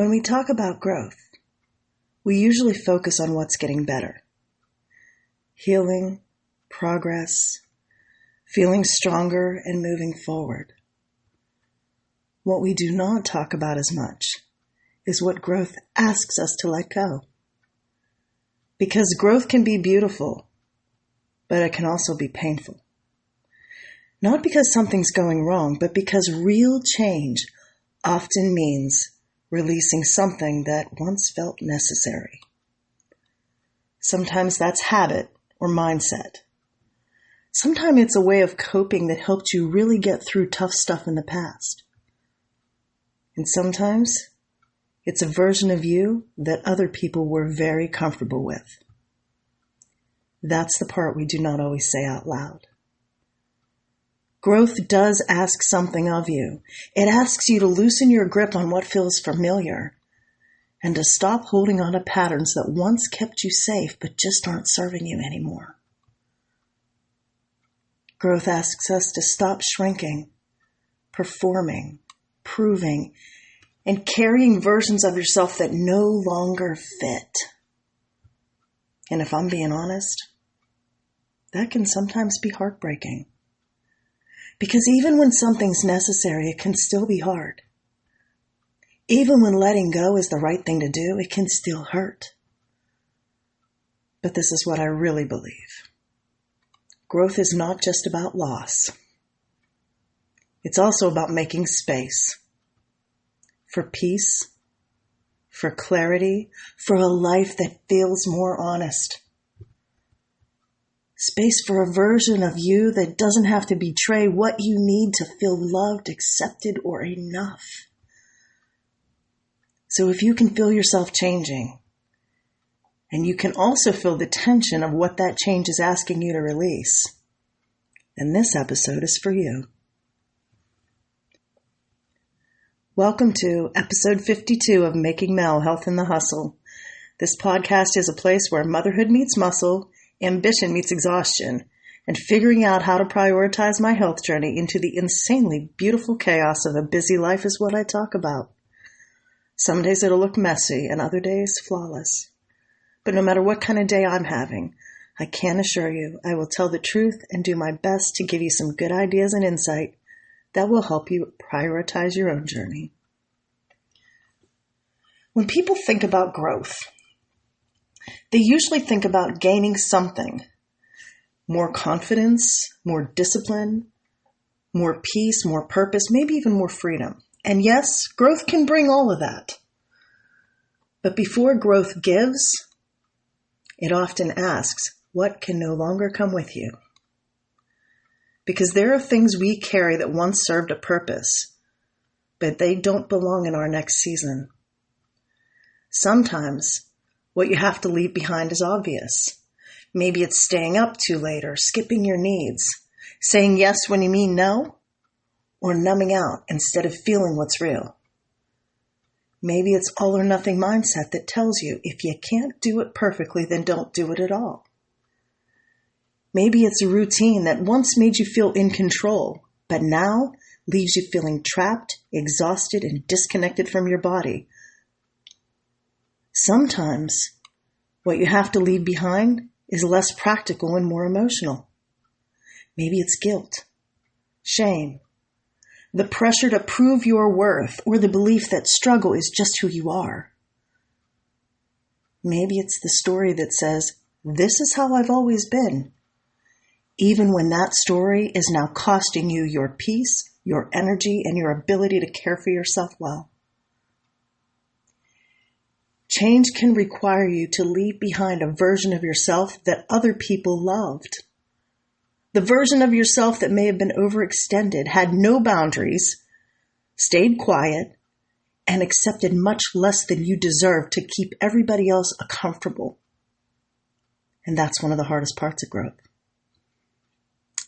When we talk about growth, we usually focus on what's getting better. Healing, progress, feeling stronger, and moving forward. What we do not talk about as much is what growth asks us to let go. Because growth can be beautiful, but it can also be painful. Not because something's going wrong, but because real change often means releasing something that once felt necessary. Sometimes that's habit or mindset. Sometimes it's a way of coping that helped you really get through tough stuff in the past. And sometimes it's a version of you that other people were very comfortable with. That's the part we do not always say out loud. Growth does ask something of you. It asks you to loosen your grip on what feels familiar and to stop holding on to patterns that once kept you safe but just aren't serving you anymore. Growth asks us to stop shrinking, performing, proving, and carrying versions of yourself that no longer fit. And if I'm being honest, that can sometimes be heartbreaking. Because even when something's necessary, it can still be hard. Even when letting go is the right thing to do, it can still hurt. But this is what I really believe. Growth is not just about loss. It's also about making space for peace, for clarity, for a life that feels more honest. Space for a version of you that doesn't have to betray what you need to feel loved, accepted, or enough. So if you can feel yourself changing, and you can also feel the tension of what that change is asking you to release, then this episode is for you. Welcome to episode 52 of Making Mel Health in the Hustle. This podcast is a place where motherhood meets muscle, ambition meets exhaustion, and figuring out how to prioritize my health journey into the insanely beautiful chaos of a busy life is what I talk about. Some days it'll look messy and other days flawless. But no matter what kind of day I'm having, I can assure you I will tell the truth and do my best to give you some good ideas and insight that will help you prioritize your own journey. When people think about growth, they usually think about gaining something. More confidence, more discipline, more peace, more purpose, maybe even more freedom. And yes, growth can bring all of that. But before growth gives, it often asks, what can no longer come with you? Because there are things we carry that once served a purpose, but they don't belong in our next season. Sometimes what you have to leave behind is obvious. Maybe it's staying up too late or skipping your needs, saying yes when you mean no, or numbing out instead of feeling what's real. Maybe it's all or nothing mindset that tells you if you can't do it perfectly, then don't do it at all. Maybe it's a routine that once made you feel in control, but now leaves you feeling trapped, exhausted, and disconnected from your body. Sometimes what you have to leave behind is less practical and more emotional. Maybe it's guilt, shame, the pressure to prove your worth, or the belief that struggle is just who you are. Maybe it's the story that says, this is how I've always been, even when that story is now costing you your peace, your energy, and your ability to care for yourself well. Change can require you to leave behind a version of yourself that other people loved. The version of yourself that may have been overextended, had no boundaries, stayed quiet, and accepted much less than you deserve to keep everybody else comfortable. And that's one of the hardest parts of growth.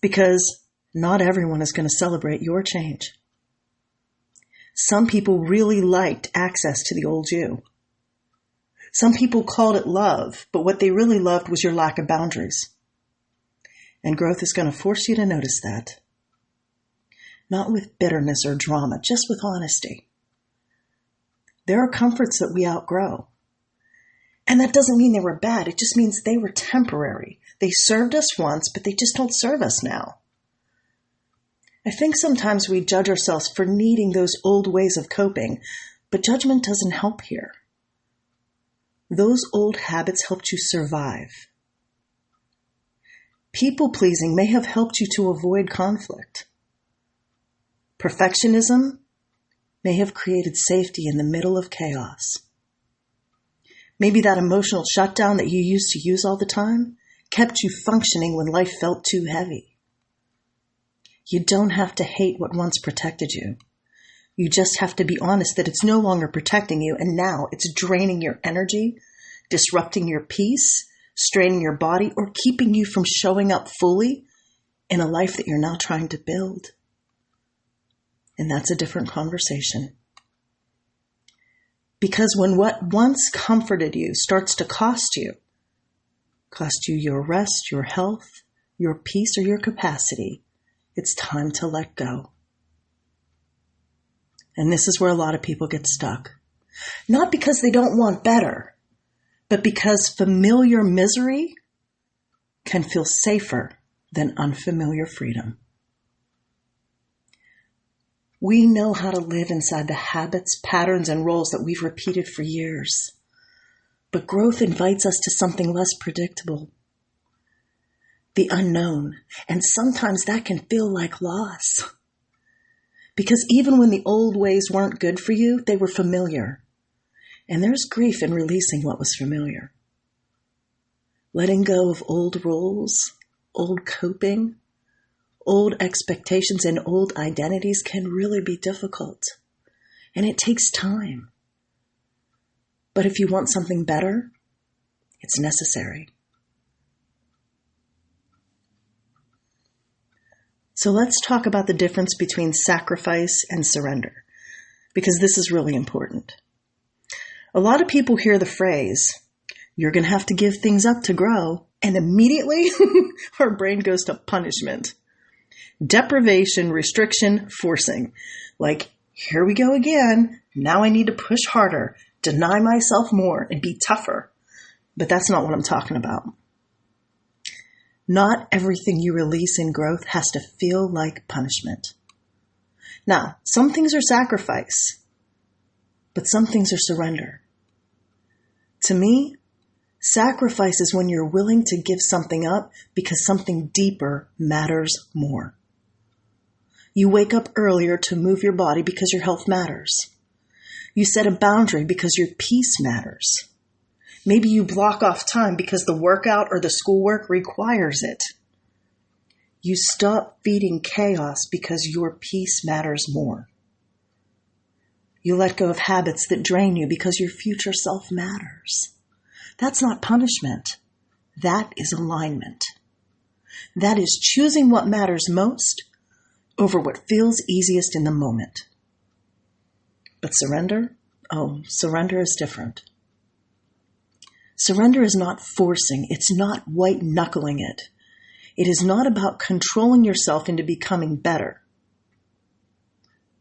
Because not everyone is going to celebrate your change. Some people really liked access to the old you. Some people called it love, but what they really loved was your lack of boundaries. And growth is going to force you to notice that. Not with bitterness or drama, just with honesty. There are comforts that we outgrow. And that doesn't mean they were bad. It just means they were temporary. They served us once, but they just don't serve us now. I think sometimes we judge ourselves for needing those old ways of coping, but judgment doesn't help here. Those old habits helped you survive. People-pleasing may have helped you to avoid conflict. Perfectionism may have created safety in the middle of chaos. Maybe that emotional shutdown that you used to use all the time kept you functioning when life felt too heavy. You don't have to hate what once protected you. You just have to be honest that it's no longer protecting you, and now it's draining your energy, disrupting your peace, straining your body, or keeping you from showing up fully in a life that you're now trying to build. And that's a different conversation. Because when what once comforted you starts to cost you your rest, your health, your peace, or your capacity, it's time to let go. And this is where a lot of people get stuck. Not because they don't want better, but because familiar misery can feel safer than unfamiliar freedom. We know how to live inside the habits, patterns, and roles that we've repeated for years. But growth invites us to something less predictable, the unknown. And sometimes that can feel like loss. Because even when the old ways weren't good for you, they were familiar. And there's grief in releasing what was familiar. Letting go of old roles, old coping, old expectations, and old identities can really be difficult. And it takes time. But if you want something better, it's necessary. So let's talk about the difference between sacrifice and surrender, because this is really important. A lot of people hear the phrase, you're going to have to give things up to grow, and immediately our brain goes to punishment. Deprivation, restriction, forcing. Like, here we go again. Now I need to push harder, deny myself more, and be tougher. But that's not what I'm talking about. Not everything you release in growth has to feel like punishment. Now, some things are sacrifice, but some things are surrender. To me, sacrifice is when you're willing to give something up because something deeper matters more. You wake up earlier to move your body because your health matters. You set a boundary because your peace matters. Maybe you block off time because the workout or the schoolwork requires it. You stop feeding chaos because your peace matters more. You let go of habits that drain you because your future self matters. That's not punishment. That is alignment. That is choosing what matters most over what feels easiest in the moment. But surrender? Oh, surrender is different. Surrender is not forcing. It's not white-knuckling it. It is not about controlling yourself into becoming better.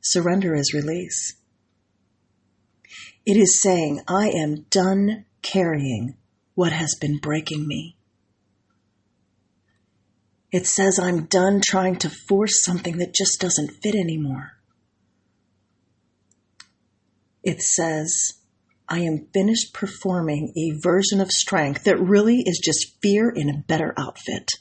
Surrender is release. It is saying, I am done carrying what has been breaking me. It says I'm done trying to force something that just doesn't fit anymore. It says, I am finished performing a version of strength that really is just fear in a better outfit.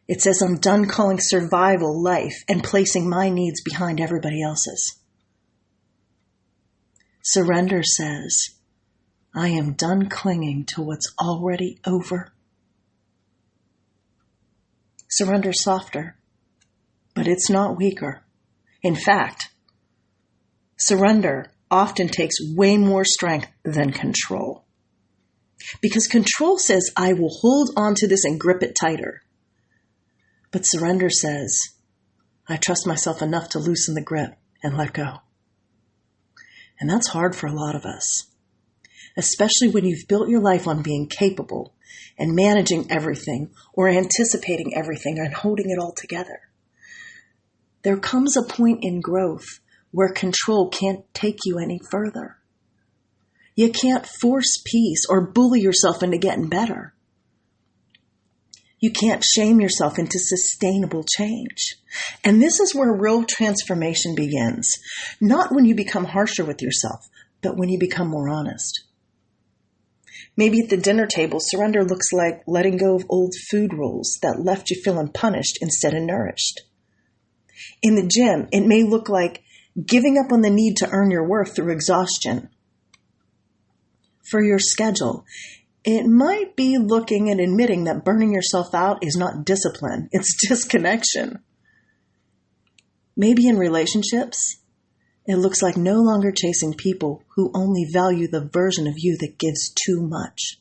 It says I'm done calling survival life and placing my needs behind everybody else's. Surrender says, I am done clinging to what's already over. Surrender's softer, but it's not weaker. In fact, surrender often takes way more strength than control. Because control says, I will hold on to this and grip it tighter. But surrender says, I trust myself enough to loosen the grip and let go. And that's hard for a lot of us, especially when you've built your life on being capable and managing everything or anticipating everything and holding it all together. There comes a point in growth where control can't take you any further. You can't force peace or bully yourself into getting better. You can't shame yourself into sustainable change. And this is where real transformation begins. Not when you become harsher with yourself, but when you become more honest. Maybe at the dinner table, surrender looks like letting go of old food rules that left you feeling punished instead of nourished. In the gym, it may look like giving up on the need to earn your worth through exhaustion. For your schedule, it might be looking and admitting that burning yourself out is not discipline, it's disconnection. Maybe in relationships, it looks like no longer chasing people who only value the version of you that gives too much.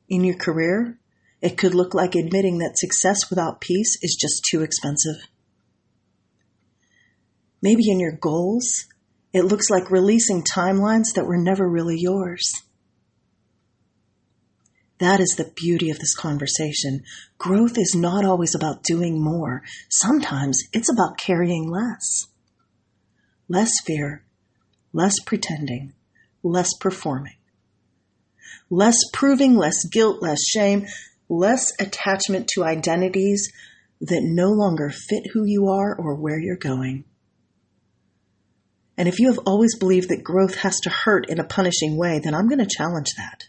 In your career, it could look like admitting that success without peace is just too expensive. Maybe in your goals, it looks like releasing timelines that were never really yours. That is the beauty of this conversation. Growth is not always about doing more. Sometimes it's about carrying less. Less fear, less pretending, less performing. Less proving, less guilt, less shame, less attachment to identities that no longer fit who you are or where you're going. And if you have always believed that growth has to hurt in a punishing way, then I'm going to challenge that.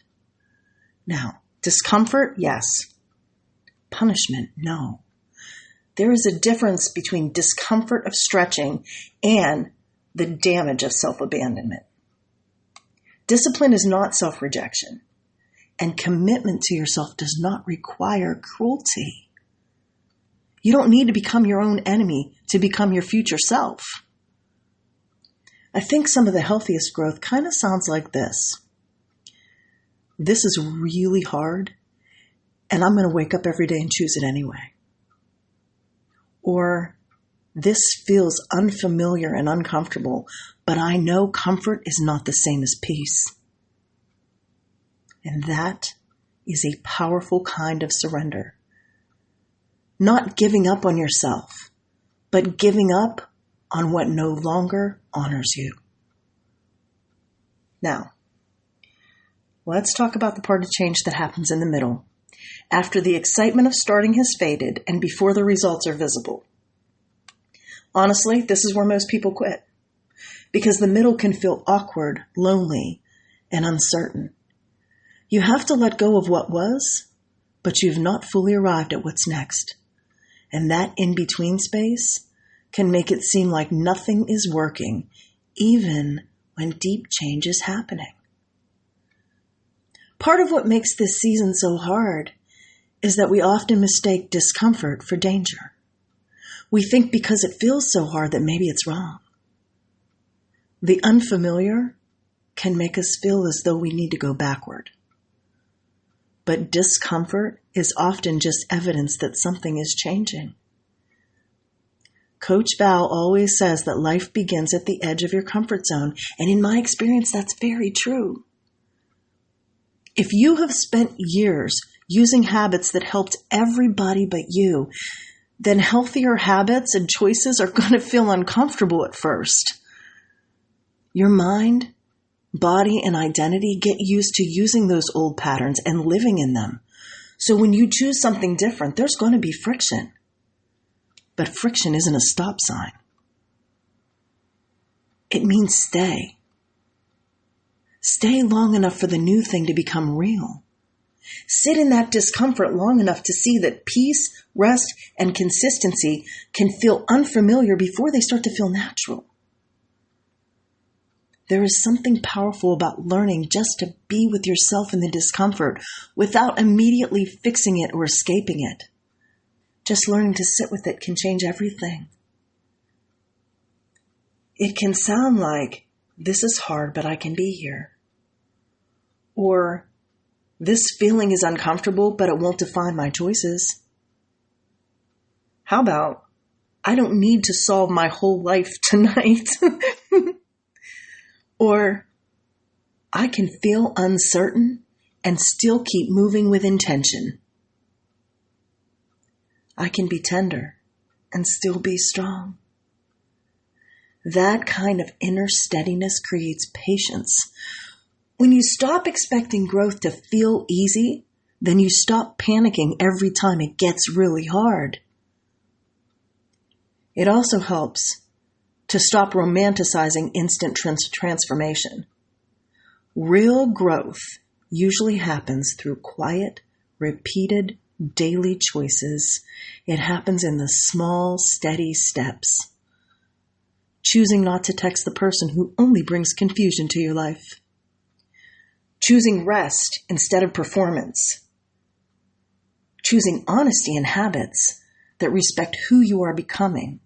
Now, discomfort, yes. Punishment, no. There is a difference between discomfort of stretching and the damage of self-abandonment. Discipline is not self-rejection, and commitment to yourself does not require cruelty. You don't need to become your own enemy to become your future self. I think some of the healthiest growth kind of sounds like this. This is really hard, and I'm going to wake up every day and choose it anyway. Or, this feels unfamiliar and uncomfortable, but I know comfort is not the same as peace. And that is a powerful kind of surrender. Not giving up on yourself, but giving up on what no longer honors you. Now, let's talk about the part of change that happens in the middle, after the excitement of starting has faded and before the results are visible. Honestly, this is where most people quit, because the middle can feel awkward, lonely, and uncertain. You have to let go of what was, but you've not fully arrived at what's next. And that in-between space can make it seem like nothing is working, even when deep change is happening. Part of what makes this season so hard is that we often mistake discomfort for danger. We think because it feels so hard that maybe it's wrong. The unfamiliar can make us feel as though we need to go backward. But discomfort is often just evidence that something is changing. Coach Val always says that life begins at the edge of your comfort zone, and in my experience, that's very true. If you have spent years using habits that helped everybody but you, then healthier habits and choices are going to feel uncomfortable at first. Your mind, body, and identity get used to using those old patterns and living in them. So when you choose something different, there's going to be friction. But friction isn't a stop sign. It means stay. Stay long enough for the new thing to become real. Sit in that discomfort long enough to see that peace, rest, and consistency can feel unfamiliar before they start to feel natural. There is something powerful about learning just to be with yourself in the discomfort without immediately fixing it or escaping it. Just learning to sit with it can change everything. It can sound like, this is hard, but I can be here. Or, this feeling is uncomfortable, but it won't define my choices. How about, I don't need to solve my whole life tonight. Or, I can feel uncertain and still keep moving with intention. I can be tender and still be strong. That kind of inner steadiness creates patience. When you stop expecting growth to feel easy, then you stop panicking every time it gets really hard. It also helps to stop romanticizing instant transformation. Real growth usually happens through quiet, repeated, daily choices. It happens in the small, steady steps. Choosing not to text the person who only brings confusion to your life. Choosing rest instead of performance. Choosing honesty in habits that respect who you are becoming.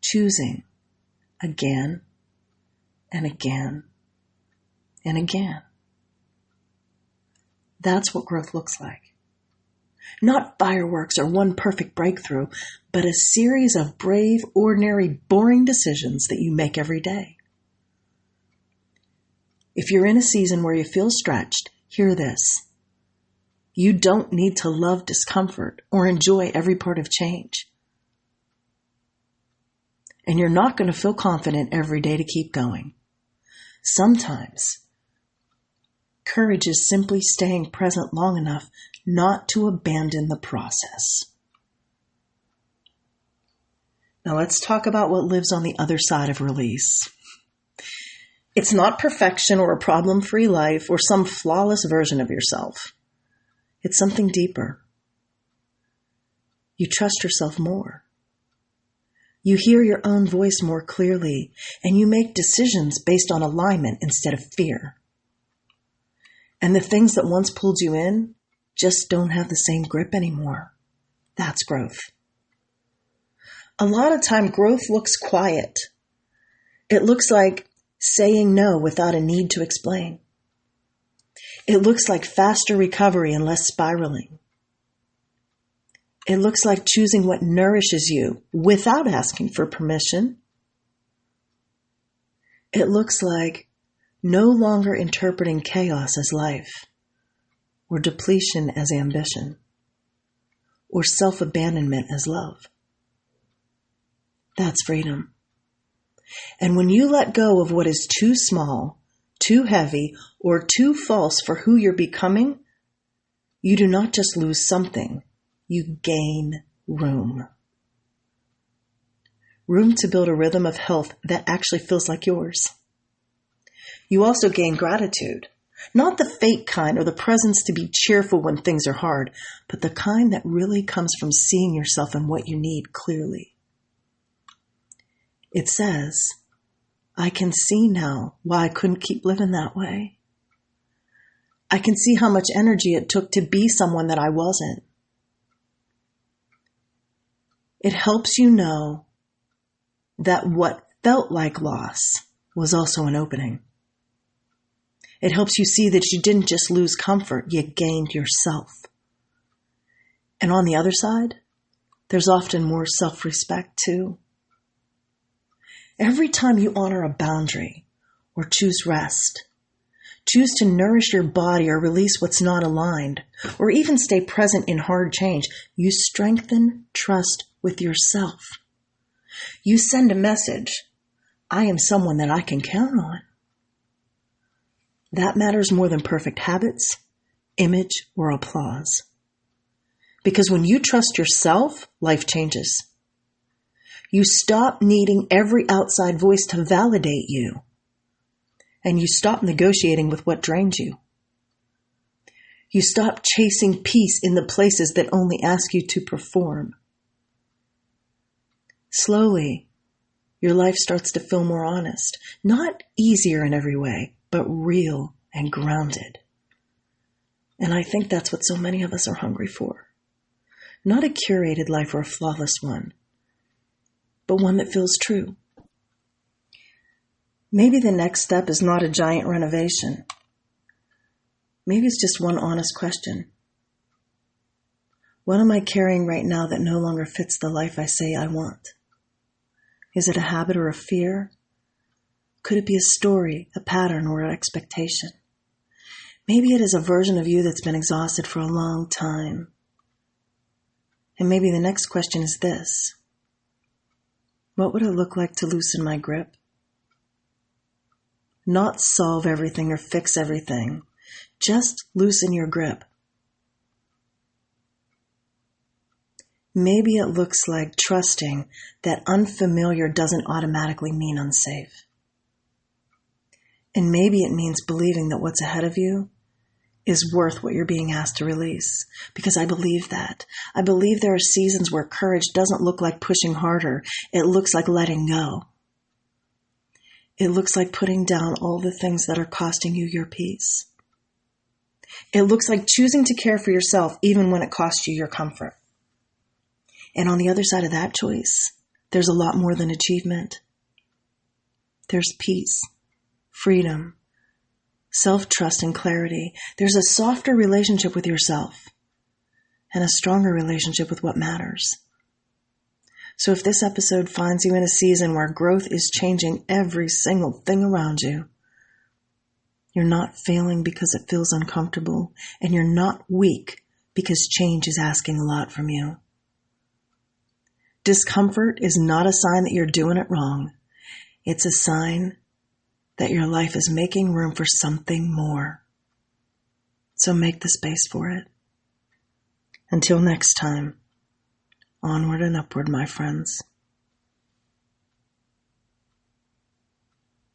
Choosing again and again and again. That's what growth looks like. Not fireworks or one perfect breakthrough, but a series of brave, ordinary, boring decisions that you make every day. If you're in a season where you feel stretched, hear this. You don't need to love discomfort or enjoy every part of change. And you're not going to feel confident every day to keep going. Sometimes, courage is simply staying present long enough not to abandon the process. Now let's talk about what lives on the other side of release. It's not perfection or a problem-free life or some flawless version of yourself. It's something deeper. You trust yourself more. You hear your own voice more clearly, and you make decisions based on alignment instead of fear. And the things that once pulled you in just don't have the same grip anymore. That's growth. A lot of time, growth looks quiet. It looks like saying no without a need to explain. It looks like faster recovery and less spiraling. It looks like choosing what nourishes you without asking for permission. It looks like no longer interpreting chaos as life, or depletion as ambition, or self-abandonment as love. That's freedom. And when you let go of what is too small, too heavy, or too false for who you're becoming, you do not just lose something, you gain room. Room to build a rhythm of health that actually feels like yours. You also gain gratitude, not the fake kind or the presence to be cheerful when things are hard, but the kind that really comes from seeing yourself and what you need clearly. It says, I can see now why I couldn't keep living that way. I can see how much energy it took to be someone that I wasn't. It helps you know that what felt like loss was also an opening. It helps you see that you didn't just lose comfort, you gained yourself. And on the other side, there's often more self-respect too. Every time you honor a boundary or choose rest, choose to nourish your body or release what's not aligned, or even stay present in hard change, you strengthen trust with yourself. You send a message, I am someone that I can count on. That matters more than perfect habits, image, or applause. Because when you trust yourself, life changes. You stop needing every outside voice to validate you. And you stop negotiating with what drains you. You stop chasing peace in the places that only ask you to perform. Slowly, your life starts to feel more honest, not easier in every way, but real and grounded. And I think that's what so many of us are hungry for. Not a curated life or a flawless one, but one that feels true. Maybe the next step is not a giant renovation. Maybe it's just one honest question. What am I carrying right now that no longer fits the life I say I want? Is it a habit or a fear? Could it be a story, a pattern, or an expectation? Maybe it is a version of you that's been exhausted for a long time. And maybe the next question is this. What would it look like to loosen my grip? Not solve everything or fix everything. Just loosen your grip. Maybe it looks like trusting that unfamiliar doesn't automatically mean unsafe. And maybe it means believing that what's ahead of you is worth what you're being asked to release. Because I believe that. I believe there are seasons where courage doesn't look like pushing harder. It looks like letting go. It looks like putting down all the things that are costing you your peace. It looks like choosing to care for yourself even when it costs you your comfort. And on the other side of that choice, there's a lot more than achievement. There's peace, freedom, self-trust, and clarity. There's a softer relationship with yourself and a stronger relationship with what matters. So if this episode finds you in a season where growth is changing every single thing around you, you're not failing because it feels uncomfortable, and you're not weak because change is asking a lot from you. Discomfort is not a sign that you're doing it wrong. It's a sign that your life is making room for something more. So make the space for it. Until next time, onward and upward, my friends.